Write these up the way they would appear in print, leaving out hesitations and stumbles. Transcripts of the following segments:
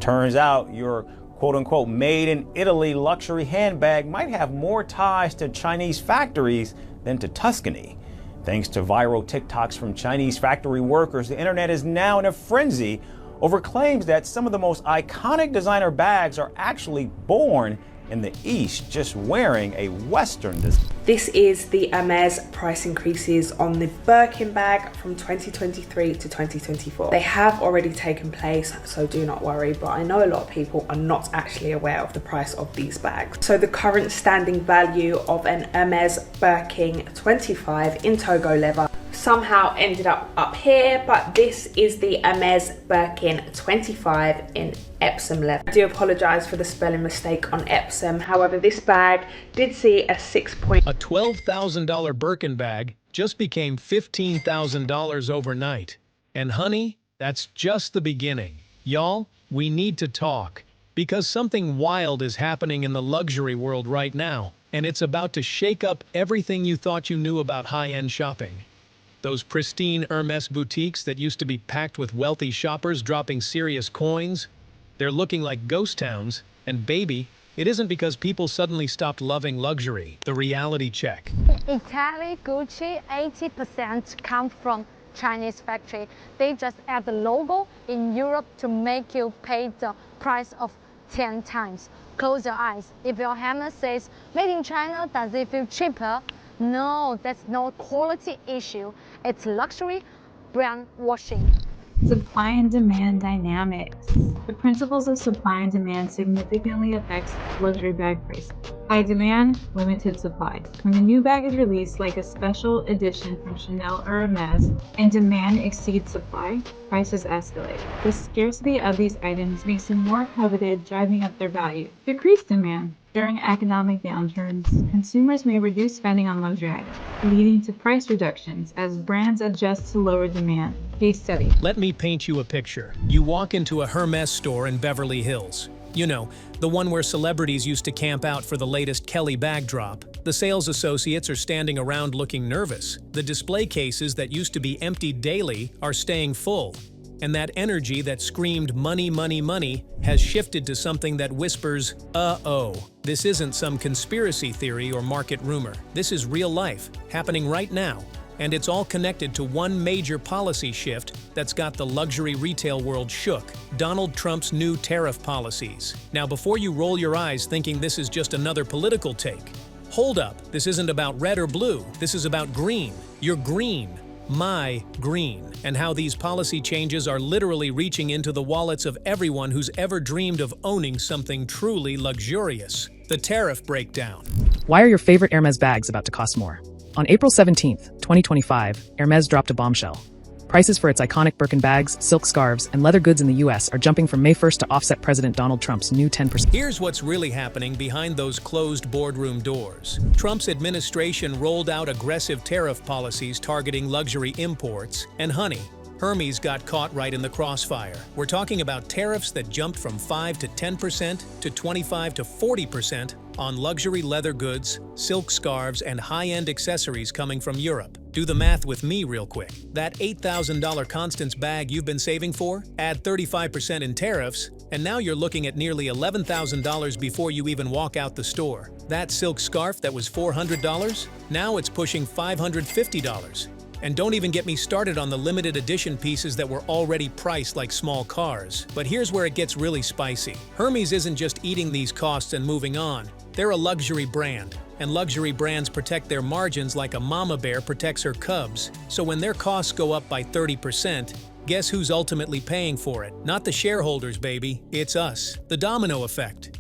Turns out your quote-unquote made in Italy luxury handbag might have more ties to Chinese factories than to Tuscany. Thanks to viral TikToks from Chinese factory workers, the internet is now in a frenzy over claims that some of the most iconic designer bags are actually born in the East, just wearing a Western design. This is the Hermes price increases on the Birkin bag from 2023 to 2024. They have already taken place, so do not worry, but I know a lot of people are not actually aware of the price of these bags. So the current standing value of an Hermes Birkin 25 in Togo leather somehow ended up here, but this is the Hermes Birkin 25 in Epsom leather. I do apologize for the spelling mistake on Epsom. However, this bag did see a A $12,000 Birkin bag just became $15,000 overnight. And honey, that's just the beginning. Y'all, we need to talk, because something wild is happening in the luxury world right now, and it's about to shake up everything you thought you knew about high-end shopping. Those pristine Hermes boutiques that used to be packed with wealthy shoppers dropping serious coins, they're looking like ghost towns, and baby, it isn't because people suddenly stopped loving luxury. The reality check. Italy, Gucci, 80% come from Chinese factory. They just add the logo in Europe to make you pay the price of 10 times. Close your eyes. If your Hermes says made in China, does it feel cheaper? No, that's no quality issue. It's luxury brand washing. Supply and demand dynamics. The principles of supply and demand significantly affects luxury bag prices. High demand, limited supply. When a new bag is released, like a special edition from Chanel or Hermes, and demand exceeds supply, prices escalate. The scarcity of these items makes them more coveted, driving up their value. Decreased demand. During economic downturns, consumers may reduce spending on luxury items, leading to price reductions as brands adjust to lower demand. Case study. Let me paint you a picture. You walk into a Hermes store in Beverly Hills. You know, the one where celebrities used to camp out for the latest Kelly bag drop. The sales associates are standing around looking nervous. The display cases that used to be emptied daily are staying full. And that energy that screamed money, money, money has shifted to something that whispers, uh-oh. This isn't some conspiracy theory or market rumor. This is real life, happening right now. And it's all connected to one major policy shift that's got the luxury retail world shook: Donald Trump's new tariff policies. Now, before you roll your eyes thinking this is just another political take, hold up, this isn't about red or blue, this is about green. You're green. My green, and how these policy changes are literally reaching into the wallets of everyone who's ever dreamed of owning something truly luxurious. The tariff breakdown. Why are your favorite Hermes bags about to cost more? On April 17th, 2025, Hermes dropped a bombshell. Prices for its iconic Birkin bags, silk scarves, and leather goods in the US are jumping from May 1st to offset President Donald Trump's new 10%. Here's what's really happening behind those closed boardroom doors. Trump's administration rolled out aggressive tariff policies targeting luxury imports, and honey, Hermes got caught right in the crossfire. We're talking about tariffs that jumped from 5 to 10% to 25 to 40% on luxury leather goods, silk scarves, and high-end accessories coming from Europe. Do the math with me real quick. That $8,000 Constance bag you've been saving for, add 35% in tariffs, and now you're looking at nearly $11,000 before you even walk out the store. That silk scarf that was $400, now it's pushing $550. And don't even get me started on the limited edition pieces that were already priced like small cars. But here's where it gets really spicy. Hermes isn't just eating these costs and moving on. They're a luxury brand, and luxury brands protect their margins like a mama bear protects her cubs. So when their costs go up by 30%, guess who's ultimately paying for it? Not the shareholders, baby. It's us. The domino effect.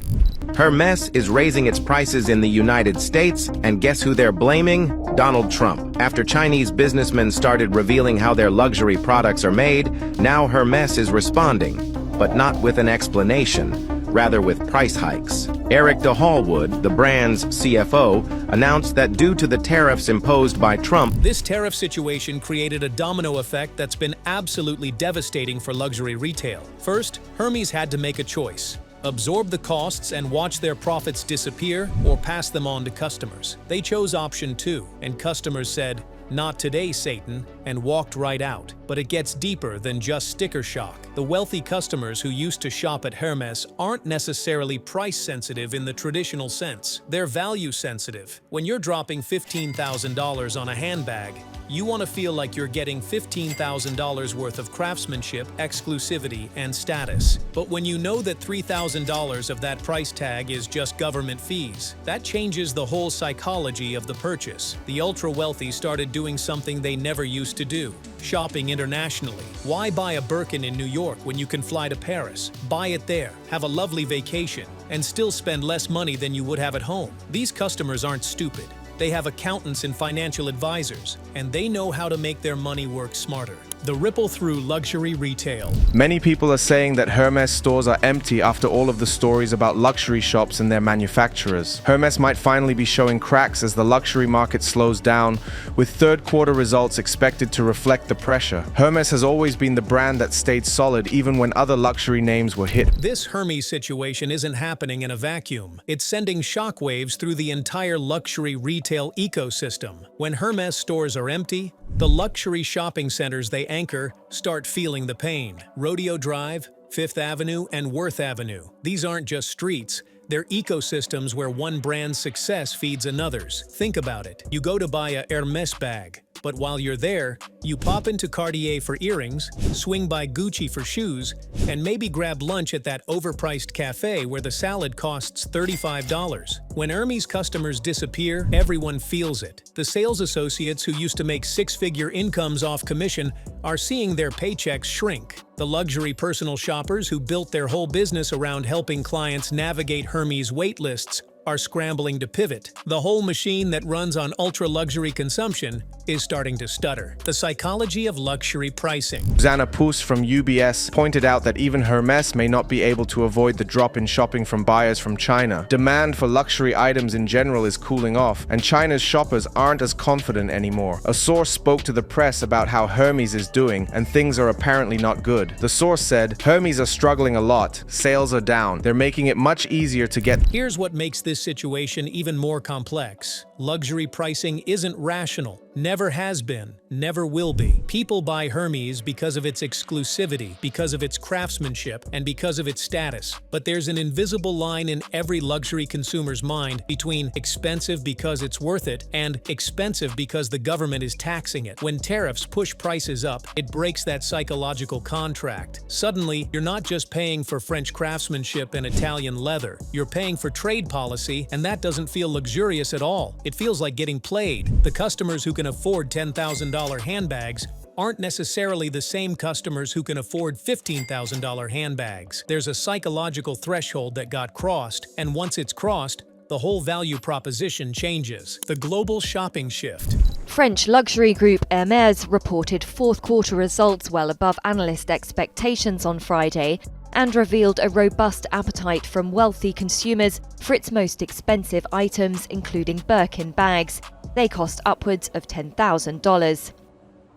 Hermes is raising its prices in the United States, and guess who they're blaming? Donald Trump. After Chinese businessmen started revealing how their luxury products are made, now Hermes is responding, but not with an explanation, rather with price hikes. Eric de Hallwood, the brand's CFO, announced that due to the tariffs imposed by Trump, this tariff situation created a domino effect that's been absolutely devastating for luxury retail. First, Hermes had to make a choice: absorb the costs and watch their profits disappear, or pass them on to customers. They chose option 2, and customers said, "Not today, Satan," and walked right out. But it gets deeper than just sticker shock. The wealthy customers who used to shop at Hermes aren't necessarily price-sensitive in the traditional sense. They're value-sensitive. When you're dropping $15,000 on a handbag, you want to feel like you're getting $15,000 worth of craftsmanship, exclusivity, and status. But when you know that $3,000 of that price tag is just government fees, that changes the whole psychology of the purchase. The ultra-wealthy started doing something they never used to do: shopping internationally. Why buy a Birkin in New York when you can fly to Paris? Buy it there, have a lovely vacation, and still spend less money than you would have at home. These customers aren't stupid. They have accountants and financial advisors, and they know how to make their money work smarter. The ripple through luxury retail. Many people are saying that Hermes stores are empty after all of the stories about luxury shops and their manufacturers. Hermes might finally be showing cracks as the luxury market slows down, with third-quarter results expected to reflect the pressure. Hermes has always been the brand that stayed solid even when other luxury names were hit. This Hermes situation isn't happening in a vacuum. It's sending shockwaves through the entire luxury retail ecosystem. When Hermes stores are empty, the luxury shopping centers they anchor start feeling the pain. Rodeo Drive, Fifth Avenue, and Worth Avenue. These aren't just streets. They're ecosystems where one brand's success feeds another's. Think about it. You go to buy a Hermes bag, but while you're there, you pop into Cartier for earrings, swing by Gucci for shoes, and maybe grab lunch at that overpriced cafe where the salad costs $35. When Hermes customers disappear, everyone feels it. The sales associates who used to make six-figure incomes off commission are seeing their paychecks shrink. The luxury personal shoppers who built their whole business around helping clients navigate Hermes wait lists are scrambling to pivot. The whole machine that runs on ultra-luxury consumption is starting to stutter. The psychology of luxury pricing. Xana Pous from UBS pointed out that even Hermes may not be able to avoid the drop in shopping from buyers from China. Demand for luxury items in general is cooling off, and China's shoppers aren't as confident anymore. A source spoke to the press about how Hermes is doing, and things are apparently not good. The source said, "Hermes are struggling a lot. Sales are down. They're making it much easier to get." Here's what makes this situation even more complex. Luxury pricing isn't rational. Never has been, never will be. People buy Hermes because of its exclusivity, because of its craftsmanship, and because of its status. But there's an invisible line in every luxury consumer's mind between expensive because it's worth it and expensive because the government is taxing it. When tariffs push prices up, it breaks that psychological contract. Suddenly, you're not just paying for French craftsmanship and Italian leather. You're paying for trade policy, and that doesn't feel luxurious at all. It feels like getting played. The customers who can afford $10,000 handbags aren't necessarily the same customers who can afford $15,000 handbags. There's a psychological threshold that got crossed, and once it's crossed, the whole value proposition changes. The global shopping shift. French luxury group Hermes reported fourth-quarter results well above analyst expectations on Friday and revealed a robust appetite from wealthy consumers for its most expensive items, including Birkin bags. They cost upwards of $10,000.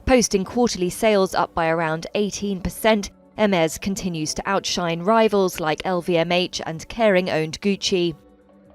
Posting quarterly sales up by around 18%, Hermes continues to outshine rivals like LVMH and Kering-owned Gucci.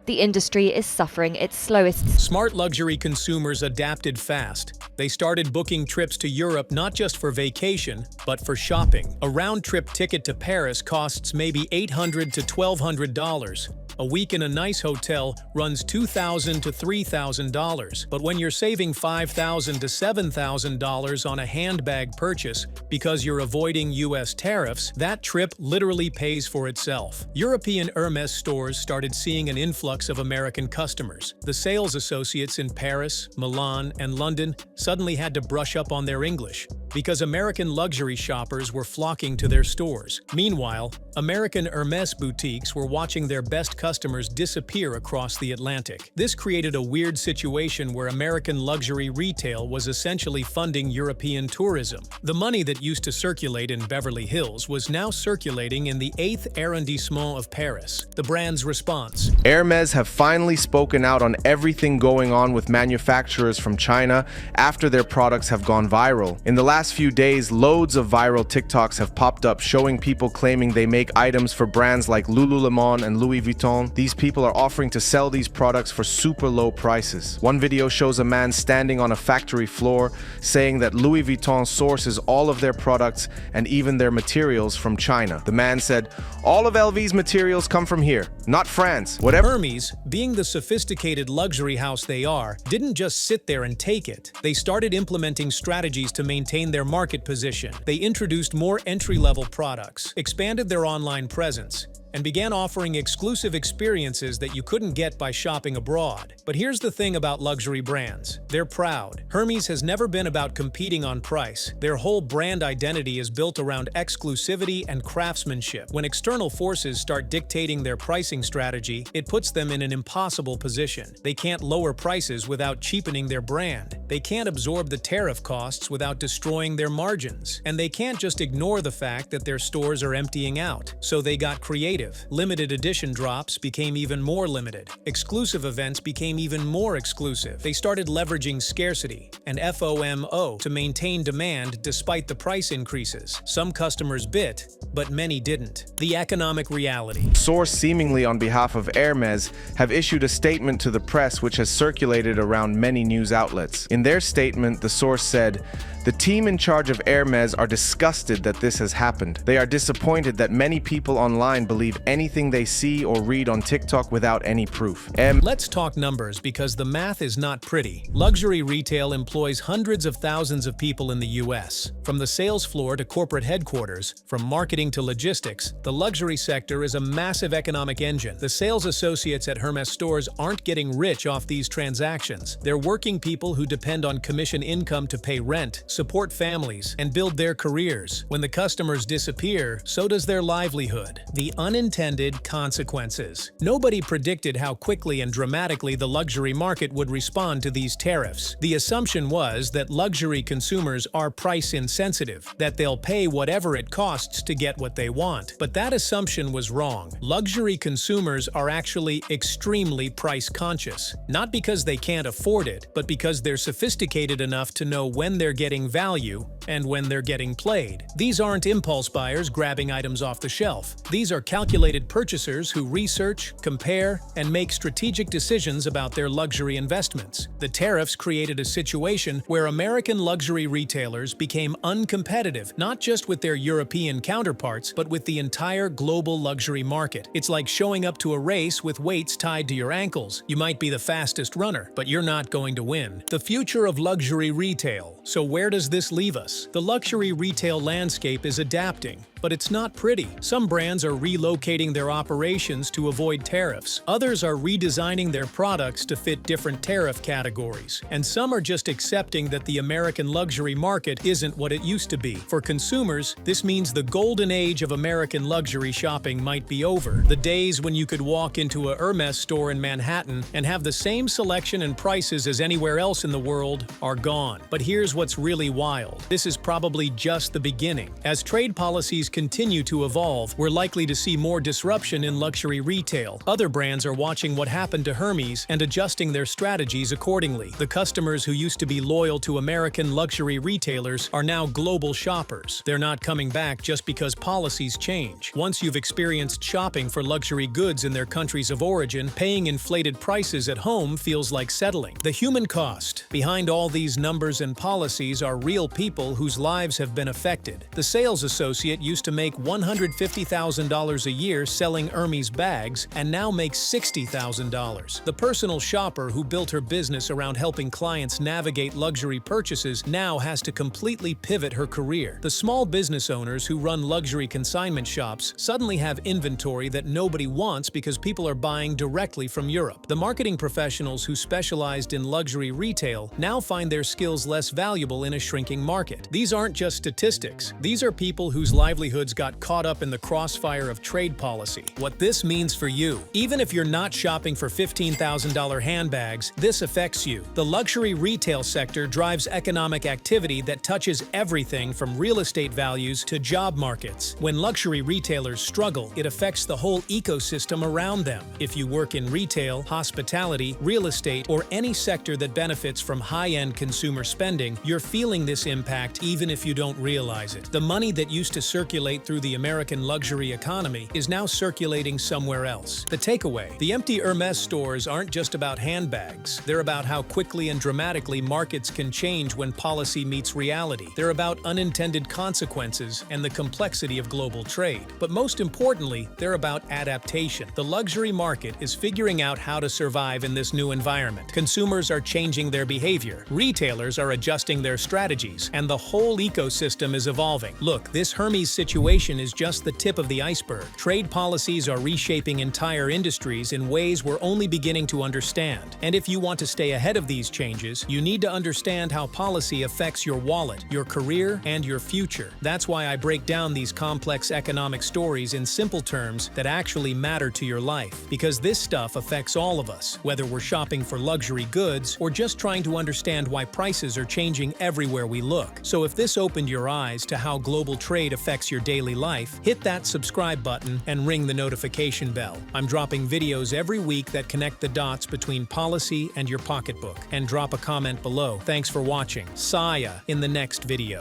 The industry is suffering its slowest. Smart luxury consumers adapted fast. They started booking trips to Europe not just for vacation, but for shopping. A round-trip ticket to Paris costs maybe $800 to $1,200. A week in a nice hotel runs $2,000 to $3,000. But when you're saving $5,000 to $7,000 on a handbag purchase because you're avoiding US tariffs, that trip literally pays for itself. European Hermes stores started seeing an influx of American customers. The sales associates in Paris, Milan, and London suddenly had to brush up on their English because American luxury shoppers were flocking to their stores. Meanwhile, American Hermes boutiques were watching their best customers disappear across the Atlantic. This created a weird situation where American luxury retail was essentially funding European tourism. The money that used to circulate in Beverly Hills was now circulating in the 8th arrondissement of Paris. The brand's response. Hermes have finally spoken out on everything going on with manufacturers from China after their products have gone viral. In the last few days, loads of viral TikToks have popped up showing people claiming they make items for brands like Lululemon and Louis Vuitton Vuitton, these people are offering to sell these products for super low prices. One video shows a man standing on a factory floor saying that Louis Vuitton sources all of their products and even their materials from China. The man said, "All of LV's materials come from here, not France. Whatever." Hermes, being the sophisticated luxury house they are, didn't just sit there and take it. They started implementing strategies to maintain their market position. They introduced more entry-level products, expanded their online presence, and began offering exclusive experiences that you couldn't get by shopping abroad. But here's the thing about luxury brands. They're proud. Hermes has never been about competing on price. Their whole brand identity is built around exclusivity and craftsmanship. When external forces start dictating their pricing strategy, it puts them in an impossible position. They can't lower prices without cheapening their brand. They can't absorb the tariff costs without destroying their margins. And they can't just ignore the fact that their stores are emptying out. So they got creative. Limited edition drops became even more limited. Exclusive events became even more exclusive. They started leveraging scarcity and FOMO to maintain demand despite the price increases. Some customers bit, but many didn't. The economic reality. Source seemingly on behalf of Hermes have issued a statement to the press which has circulated around many news outlets. In their statement, the source said, "The team in charge of Hermes are disgusted that this has happened. They are disappointed that many people online believe anything they see or read on TikTok without any proof." Let's talk numbers because the math is not pretty. Luxury retail employs hundreds of thousands of people in the US. From the sales floor to corporate headquarters, from marketing to logistics, the luxury sector is a massive economic engine. The sales associates at Hermes stores aren't getting rich off these transactions. They're working people who depend on commission income to pay rent, support families, and build their careers. When the customers disappear, so does their livelihood. The unintended consequences. Nobody predicted how quickly and dramatically the luxury market would respond to these tariffs. The assumption was that luxury consumers are price insensitive, that they'll pay whatever it costs to get what they want. But that assumption was wrong. Luxury consumers are actually extremely price conscious. Not because they can't afford it, but because they're sophisticated enough to know when they're getting value and when they're getting played. These aren't impulse buyers grabbing items off the shelf. These are calculated purchasers who research, compare, and make strategic decisions about their luxury investments. The tariffs created a situation where American luxury retailers became uncompetitive, not just with their European counterparts, but with the entire global luxury market. It's like showing up to a race with weights tied to your ankles. You might be the fastest runner, but you're not going to win. The future of luxury retail. So where does this leave us? The luxury retail landscape is adapting, but it's not pretty. Some brands are relocating their operations to avoid tariffs. Others are redesigning their products to fit different tariff categories. And some are just accepting that the American luxury market isn't what it used to be. For consumers, this means the golden age of American luxury shopping might be over. The days when you could walk into a Hermes store in Manhattan and have the same selection and prices as anywhere else in the world are gone. But here's what's really wild. This is probably just the beginning. As trade policies continue to evolve, we're likely to see more disruption in luxury retail. Other brands are watching what happened to Hermes and adjusting their strategies accordingly. The customers who used to be loyal to American luxury retailers are now global shoppers. They're not coming back just because policies change. Once you've experienced shopping for luxury goods in their countries of origin, paying inflated prices at home feels like settling. The human cost behind all these numbers and policies are real people whose lives have been affected. The sales associate used to make $150,000 a year selling Hermes bags and now makes $60,000. The personal shopper who built her business around helping clients navigate luxury purchases now has to completely pivot her career. The small business owners who run luxury consignment shops suddenly have inventory that nobody wants because people are buying directly from Europe. The marketing professionals who specialized in luxury retail now find their skills less valuable in a shrinking market. These aren't just statistics. These are people whose livelihoods got caught up in the crossfire of trade policy. What this means for you. Even if you're not shopping for $15,000 handbags, this affects you. The luxury retail sector drives economic activity that touches everything from real estate values to job markets. When luxury retailers struggle, it affects the whole ecosystem around them. If you work in retail, hospitality, real estate, or any sector that benefits from high-end consumer spending, you're feeling this impact even if you don't realize it. The money that used to circulate circulate through the American luxury economy is now circulating somewhere else. The takeaway: the empty Hermes stores aren't just about handbags. They're about how quickly and dramatically markets can change when policy meets reality. They're about unintended consequences and the complexity of global trade. But most importantly, they're about adaptation. The luxury market is figuring out how to survive in this new environment. Consumers are changing their behavior. Retailers are adjusting their strategies, and the whole ecosystem is evolving. Look, this Hermes situation is just the tip of the iceberg. Trade policies are reshaping entire industries in ways we're only beginning to understand. And if you want to stay ahead of these changes, you need to understand how policy affects your wallet, your career, and your future. That's why I break down these complex economic stories in simple terms that actually matter to your life. Because this stuff affects all of us, whether we're shopping for luxury goods or just trying to understand why prices are changing everywhere we look. So if this opened your eyes to how global trade affects your daily life, hit that subscribe button and ring the notification bell. I'm dropping videos every week that connect the dots between policy and your pocketbook. And drop a comment below. Thanks for watching. See ya in the next video.